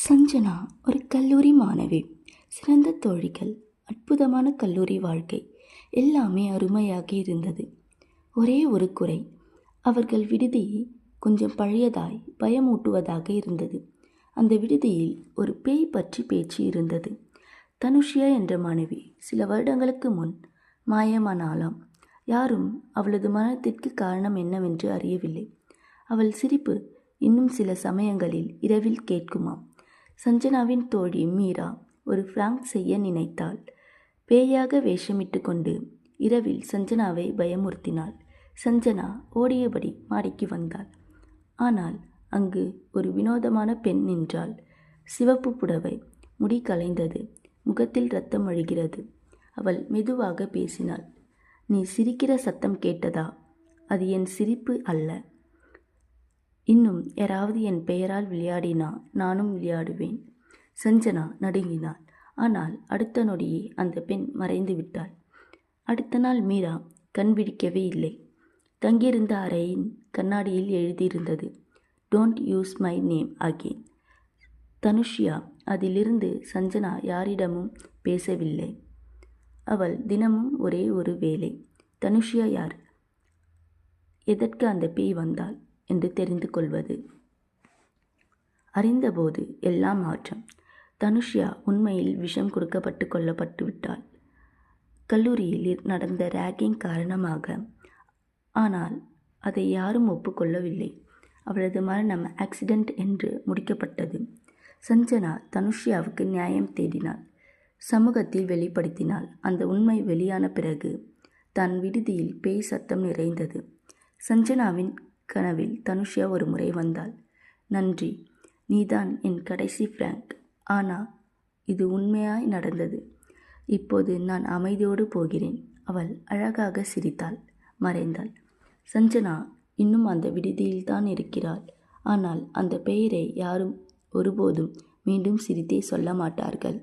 சஞ்சனா ஒரு கல்லூரி மாணவி. சிறந்த தோழிகள், அற்புதமான கல்லூரி வாழ்க்கை, எல்லாமே அருமையாக இருந்தது. ஒரே ஒரு குறை, அவர்கள் விடுதி கொஞ்சம் பழையதாய் பயமூட்டுவதாக இருந்தது. அந்த விடுதியில் ஒரு பேய் பற்றி பேச்சு இருந்தது. தனுஷியா என்ற மாணவி சில வருடங்களுக்கு முன் மாயமானாலாம். யாரும் அவளது மரணத்திற்கு காரணம் என்னவென்று அறியவில்லை. அவள் சிரிப்பு இன்னும் சில சமயங்களில் இரவில் கேட்குமாம். சஞ்சனாவின் தோழி மீரா ஒரு பிராங்க் செய்ய நினைத்தாள். பேயாக வேஷமிட்டு கொண்டு இரவில் சஞ்சனாவை பயமுறுத்தினாள். சஞ்சனா ஓடியபடி மாடிக்கு வந்தாள். ஆனால் அங்கு ஒரு வினோதமான பெண் நின்றாள். சிவப்பு புடவை, முடி கலைந்தது, முகத்தில் இரத்தம் வழிகிறது. அவள் மெதுவாக பேசினாள். நீ சிரிக்கிற சத்தம் கேட்டதா? அது என் சிரிப்பு அல்ல. இன்னும் யாராவது என் பெயரால் விளையாடினா நானும் விளையாடுவேன். சஞ்சனா நடுங்கினாள். ஆனால் அடுத்த நொடியே அந்த பெண் மறைந்து விட்டாள். அடுத்த நாள் மீரா கண் விழிக்கவே இல்லை. தங்கியிருந்த அறையின் கண்ணாடியில் எழுதியிருந்தது, don't use my name again. Dhanushiya. அதிலிருந்து சஞ்சனா யாரிடமும் பேசவில்லை. அவள் தினமும் ஒரே ஒரு வேலை, தனுஷியா யார், எதற்கு அந்த பேய் வந்தாள் என்று தெரிந்து கொள்வது. அறிந்தபோது எல்லாம் மாற்றம். தனுஷியா உண்மையில் விஷம் கொடுக்கப்பட்டு கொல்லப்பட்டு விட்டாள், கல்லூரியில் நடந்த ரேகிங் காரணமாக. ஆனால் அதை யாரும் ஒப்புக்கொள்ளவில்லை. அவளது மரணம் ஆக்சிடென்ட் என்று முடிக்கப்பட்டது. சஞ்சனா தனுஷியாவுக்கு நியாயம் தேடினாள், சமூகத்தில் வெளிப்படுத்தினாள். அந்த உண்மை வெளியான பிறகு தன் விடுதியில் பேய் சத்தம் நிறைந்தது. சஞ்சனாவின் கனவில் தனுஷியா ஒரு முறை வந்தாள். நன்றி, நீதான் என் கடைசி பிராங்க். ஆனால் இது உண்மையாய் நடந்தது. இப்போது நான் அமைதியோடு போகிறேன். அவள் அழகாக சிரித்தாள், மறைந்தாள். சஞ்சனா இன்னும் அந்த விடுதியில்தான் இருக்கிறாள். ஆனால் அந்த பெயரை யாரும் ஒருபோதும் மீண்டும் சிரித்தே சொல்ல மாட்டார்கள்.